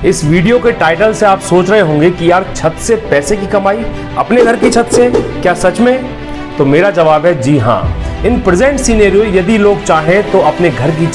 इस वीडियो के टाइटल से आप सोच रहे होंगे कि यार छत से पैसे की कमाई, अपने घर की छत से, क्या सच में? तो मेरा जवाब है जी हाँ। इन प्रेजेंट सिनेरियो यदि लोग चाहें तो अपने घर की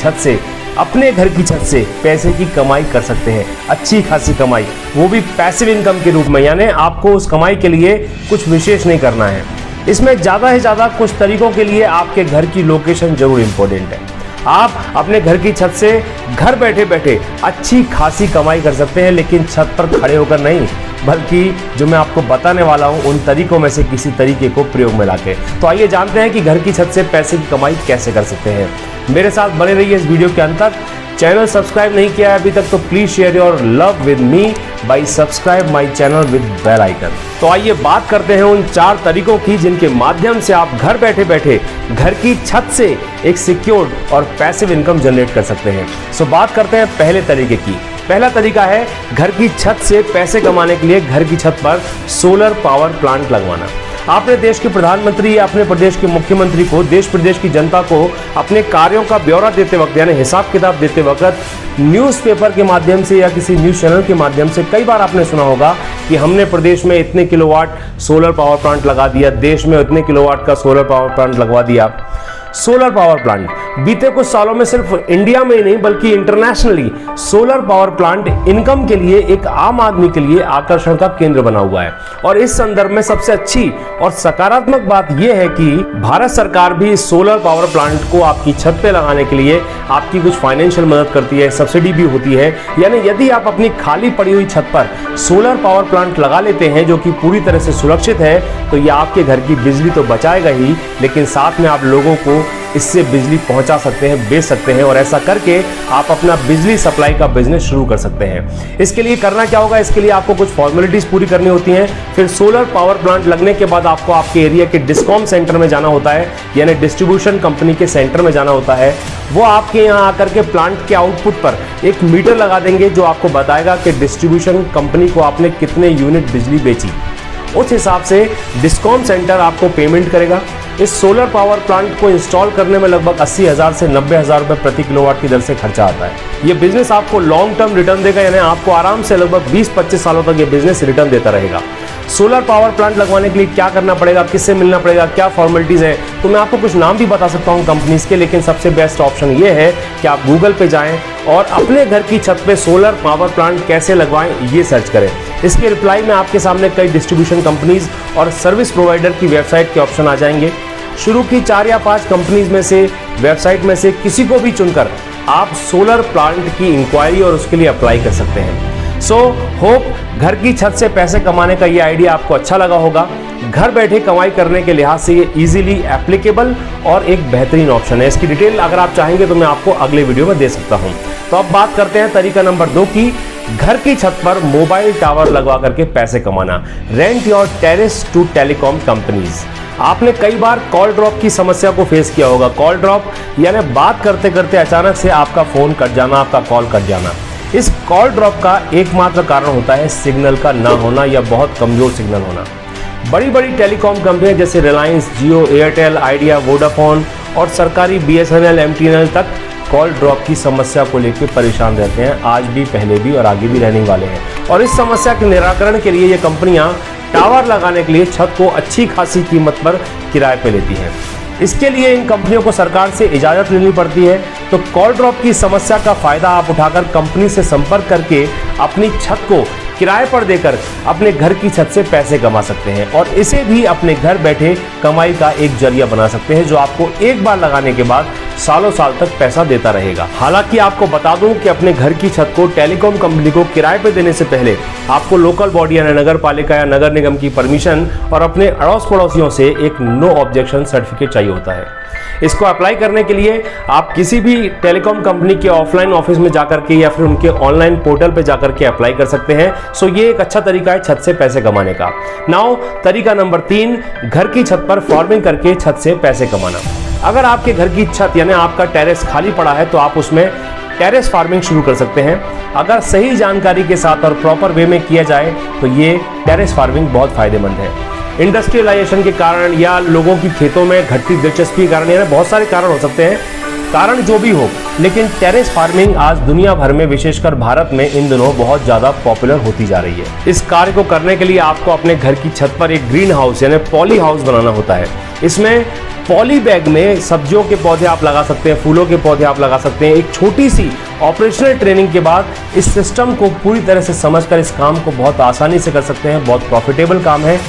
छत से पैसे की कमाई कर सकते हैं, अच्छी खासी कमाई, वो भी पैसिव इनकम के रूप में। यानी आपको उस कमाई के लिए कुछ विशेष नहीं करना है। इसमें ज़्यादा से ज़्यादा कुछ तरीकों के लिए आपके घर की लोकेशन जरूर इंपॉर्टेंट है। आप अपने घर की छत से घर बैठे बैठे अच्छी खासी कमाई कर सकते हैं, लेकिन छत पर खड़े होकर नहीं, बल्कि जो मैं आपको बताने वाला हूं उन तरीकों में से किसी तरीके को प्रयोग में लाके। तो आइए जानते हैं कि घर की छत से पैसे की कमाई कैसे कर सकते हैं। मेरे साथ बने रहिए इस वीडियो के अंत तक। चैनल सब्सक्राइब नहीं किया है अभी तक तो please share your love with me by subscribe my channel with bell icon. तो आइए बात करते हैं उन 4 तरीकों की जिनके माध्यम से आप घर बैठे बैठे घर की छत से एक सिक्योर्ड और पैसिव इनकम जनरेट कर सकते हैं। सो बात करते हैं पहले तरीके की। पहला तरीका है घर की छत से पैसे कमाने के लिए घर की छत पर सोलर पावर प्लांट लगवाना। आपने देश के प्रधानमंत्री या अपने प्रदेश के मुख्यमंत्री को, देश प्रदेश की जनता को अपने कार्यों का ब्यौरा देते वक्त यानी हिसाब किताब देते वक्त न्यूज़पेपर के माध्यम से या किसी न्यूज़ चैनल के माध्यम से कई बार आपने सुना होगा कि हमने प्रदेश में इतने किलोवाट सोलर पावर प्लांट लगा दिया, देश में इतने किलोवाट का सोलर पावर प्लांट लगवा दिया। सोलर पावर प्लांट बीते कुछ सालों में सिर्फ इंडिया में ही नहीं बल्कि internationally solar power plant income के लिए एक आम आदमी के लिए आकर्षण का केंद्र बना हुआ है। और इस संदर्भ में सबसे अच्छी और सकारात्मक बात यह है कि भारत सरकार भी सोलर पावर प्लांट को आपकी छत पे लगाने के लिए आपकी कुछ फाइनेंशियल मदद करती है, सब्सिडी भी होती है। यानी यदि आप अपनी खाली पड़ी हुई छत पर सोलर पावर प्लांट लगा लेते हैं जो कि पूरी तरह से सुरक्षित है, तो यह आपके घर की बिजली तो बचाएगा ही, लेकिन साथ में आप लोगों को इससे बिजली पहुंचा सकते हैं, बेच सकते हैं, और ऐसा करके आप अपना बिजली सप्लाई का बिजनेस शुरू कर सकते हैं। इसके लिए करना क्या होगा, इसके लिए आपको कुछ फॉर्मेलिटीज पूरी करनी होती हैं। फिर सोलर पावर प्लांट लगने के बाद आपको आपके एरिया के डिस्कॉम सेंटर में जाना होता है, यानी डिस्ट्रीब्यूशन कंपनी के सेंटर में जाना होता है। वो आपके यहाँ आकर के प्लांट के आउटपुट पर एक मीटर लगा देंगे जो आपको बताएगा कि डिस्ट्रीब्यूशन कंपनी को आपने कितने यूनिट बिजली बेची। उस हिसाब से डिस्कॉम सेंटर आपको पेमेंट करेगा। इस सोलर पावर प्लांट को इंस्टॉल करने में लगभग 80,000 से 90,000 रुपए प्रति किलोवाट की दर से खर्चा आता है। ये बिजनेस आपको लॉन्ग टर्म रिटर्न देगा, यानी आपको आराम से लगभग 20-25 सालों तक ये बिजनेस रिटर्न देता रहेगा। सोलर पावर प्लांट लगवाने के लिए क्या करना पड़ेगा, किससे मिलना पड़ेगा, क्या फॉर्मेलिटीज है, तो मैं आपको कुछ नाम भी बता सकता हूँ कंपनीज के, लेकिन सबसे बेस्ट ऑप्शन ये है कि आप गूगल पे जाएं और अपने घर की छत पे सोलर पावर प्लांट कैसे लगवाएं ये सर्च करें। इसके रिप्लाई में आपके सामने कई डिस्ट्रीब्यूशन कंपनीज और सर्विस प्रोवाइडर की वेबसाइट के ऑप्शन आ जाएंगे। शुरू की 4 या 5 कंपनीज में से, वेबसाइट में से किसी को भी चुनकर आप सोलर प्लांट की इंक्वायरी और उसके लिए अप्लाई कर सकते हैं। सो होप घर की छत से पैसे कमाने का ये आइडिया आपको अच्छा लगा होगा। घर बैठे कमाई करने के लिहाज से ये इजीली एप्लीकेबल और एक बेहतरीन ऑप्शन है। इसकी डिटेल अगर आप चाहेंगे तो मैं आपको अगले वीडियो में दे सकता हूं। तो अब बात करते हैं तरीका नंबर 2 की, घर की छत पर मोबाइल टावर लगवा करके पैसे कमाना। Rent your terrace to telecom companies. आपने कई बार कॉल ड्रॉप की समस्या को फेस किया होगा। कॉल ड्रॉप यानी बात करते करते अचानक से आपका फोन कट जाना, आपका कॉल कट जाना। इस कॉल ड्रॉप का एकमात्र कारण होता है सिग्नल का ना होना या बहुत कमजोर सिग्नल होना। बड़ी बड़ी टेलीकॉम कंपनियां जैसे रिलायंस, जियो, एयरटेल, आइडिया, वोडाफोन और सरकारी BSNL, MTNL तक कॉल ड्रॉप की समस्या को लेकर परेशान रहते हैं, आज भी, पहले भी और आगे भी रहने वाले हैं। और इस समस्या के निराकरण के लिए ये कंपनियां टावर लगाने के लिए छत को अच्छी खासी कीमत पर किराए पे लेती हैं। इसके लिए इन कंपनियों को सरकार से इजाजत लेनी पड़ती है। तो कॉल ड्रॉप की समस्या का फायदा आप उठाकर कंपनी से संपर्क करके अपनी छत को किराए पर देकर अपने घर की छत से पैसे कमा सकते हैं, और इसे भी अपने घर बैठे कमाई का एक जरिया बना सकते हैं जो आपको एक बार लगाने के बाद सालों साल तक पैसा देता रहेगा। हालांकि आपको बता दूं कि अपने घर की छत को टेलीकॉम कंपनी को किराए पर देने से पहले आपको लोकल बॉडी यानी नगर पालिका या नगर निगम की परमिशन और अपने अड़ोस पड़ोसियों से एक नो ऑब्जेक्शन सर्टिफिकेट चाहिए होता है। इसको अप्लाई करने के लिए आप किसी भी टेलीकॉम कंपनी के ऑफलाइन ऑफिस में जाकर के या फिर उनके ऑनलाइन पोर्टल पे जाकर के अप्लाई कर सकते हैं। सो ये एक अच्छा तरीका है छत से पैसे कमाने का। नाउ तरीका नंबर 3, घर की छत पर फार्मिंग करके छत से पैसे कमाना। अगर आपके घर की छत यानी आपका टेरेस खाली पड़ा है तो आप उसमें टेरेस फार्मिंग शुरू कर सकते हैं। अगर सही जानकारी के साथ और प्रॉपर वे में किया जाए तो ये टेरेस फार्मिंग बहुत फायदेमंद है। इंडस्ट्रियलाइजेशन के कारण या लोगों की खेतों में घटती दिलचस्पी के कारण, यानी बहुत सारे कारण हो सकते हैं, कारण जो भी हो, लेकिन टेरेस फार्मिंग आज दुनिया भर में विशेषकर भारत में इन दिनों बहुत ज्यादा पॉपुलर होती जा रही है। इस कार्य को करने के लिए आपको अपने घर की छत पर एक ग्रीन हाउस यानी पॉली हाउस बनाना होता है। इसमें पॉली बैग में सब्जियों के पौधे आप लगा सकते हैं, फूलों के पौधे आप लगा सकते हैं। एक छोटी सी ऑपरेशनल ट्रेनिंग के बाद इस सिस्टम को पूरी तरह से समझकर इस काम को बहुत आसानी से कर सकते हैं। बहुत प्रॉफिटेबल काम है।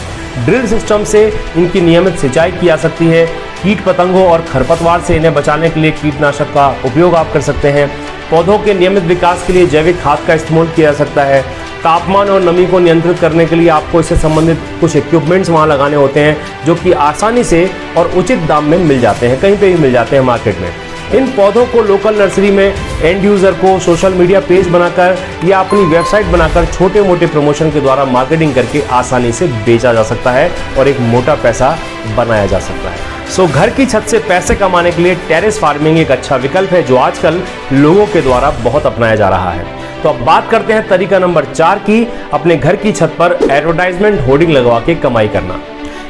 ड्रिल सिस्टम से इनकी नियमित सिंचाई की जा सकती है। कीट पतंगों और खरपतवार से इन्हें बचाने के लिए कीटनाशक का उपयोग आप कर सकते हैं। पौधों के नियमित विकास के लिए जैविक खाद का इस्तेमाल किया जा सकता है। तापमान और नमी को नियंत्रित करने के लिए आपको इससे संबंधित कुछ इक्विपमेंट्स वहाँ लगाने होते हैं, जो कि आसानी से और उचित दाम में मिल जाते हैं, कहीं पे भी मिल जाते हैं मार्केट में। इन पौधों को लोकल नर्सरी में एंड यूजर को सोशल मीडिया पेज बनाकर या अपनी वेबसाइट बनाकर छोटे मोटे प्रमोशन के द्वारा मार्केटिंग करके आसानी से बेचा जा सकता है और एक मोटा पैसा बनाया जा सकता है। सो घर की छत से पैसे कमाने के लिए टेरेस फार्मिंग एक अच्छा विकल्प है, जो आजकल लोगों के द्वारा बहुत अपनाया जा रहा है। तो अब बात करते हैं तरीका नंबर 4 की, अपने घर की छत पर एडवर्टाइजमेंट होर्डिंग लगवा के कमाई करना।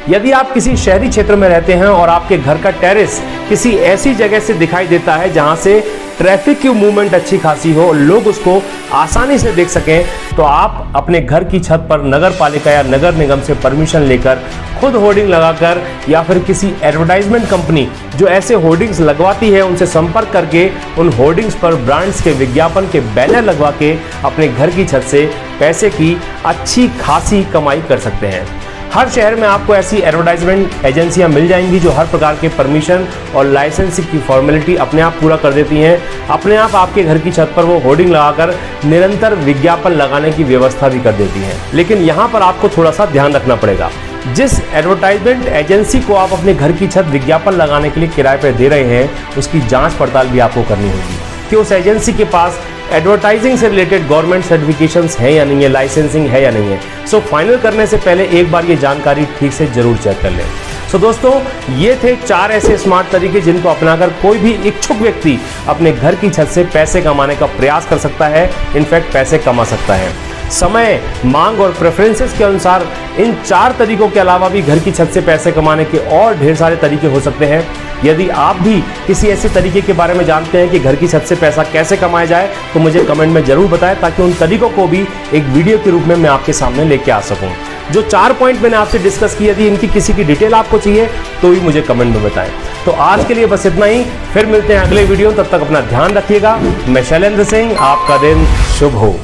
यदि आप किसी शहरी क्षेत्र में रहते हैं और आपके घर का टेरेस किसी ऐसी जगह से दिखाई देता है जहां से ट्रैफिक की मूवमेंट अच्छी खासी हो, लोग उसको आसानी से देख सकें, तो आप अपने घर की छत पर नगर पालिका या नगर निगम से परमिशन लेकर खुद होर्डिंग लगाकर या फिर किसी एडवर्टाइजमेंट कंपनी जो ऐसे होर्डिंग्स लगवाती है उनसे संपर्क करके उन होर्डिंग्स पर ब्रांड्स के विज्ञापन के बैनर लगवा के अपने घर की छत से पैसे की अच्छी खासी कमाई कर सकते हैं। हर शहर में आपको ऐसी एडवर्टाइजमेंट एजेंसियां मिल जाएंगी जो हर प्रकार के परमिशन और लाइसेंसिंग की फॉर्मेलिटी अपने आप पूरा कर देती हैं। अपने आप आपके घर की छत पर वो होर्डिंग लगाकर निरंतर विज्ञापन लगाने की व्यवस्था भी कर देती हैं। लेकिन यहाँ पर आपको थोड़ा सा ध्यान रखना पड़ेगा। जिस एडवर्टाइजमेंट एजेंसी को आप अपने घर की छत विज्ञापन लगाने के लिए किराए पर दे रहे हैं, उसकी जाँच पड़ताल भी आपको करनी होगी कि उस एजेंसी के पास एडवर्टाइजिंग से रिलेटेड गवर्नमेंट सर्टिफिकेशंस है या नहीं है, लाइसेंसिंग है या नहीं है। सो फाइनल करने से पहले एक बार ये जानकारी ठीक से जरूर चेक कर लें। सो दोस्तों, ये थे 4 ऐसे स्मार्ट तरीके जिनको अपनाकर कोई भी इच्छुक व्यक्ति अपने घर की छत से पैसे कमाने का प्रयास कर सकता है, इनफैक्ट पैसे कमा सकता है। समय, मांग और प्रेफरेंसेस के अनुसार इन 4 तरीकों के अलावा भी घर की छत से पैसे कमाने के और ढेर सारे तरीके हो सकते हैं। यदि आप भी किसी ऐसे तरीके के बारे में जानते हैं कि घर की छत से पैसा कैसे कमाया जाए, तो मुझे कमेंट में जरूर बताएं, ताकि उन तरीकों को भी एक वीडियो के रूप में मैं आपके सामने लेके आ सकूं। जो 4 पॉइंट मैंने आपसे डिस्कस किए, यदि इनकी किसी की डिटेल आपको चाहिए तो भी मुझे कमेंट में बताएं। तो आज के लिए बस इतना ही, फिर मिलते हैं अगले वीडियो। तब तक अपना ध्यान रखिएगा। मैं शैलेंद्र सिंह, आपका दिन शुभ हो।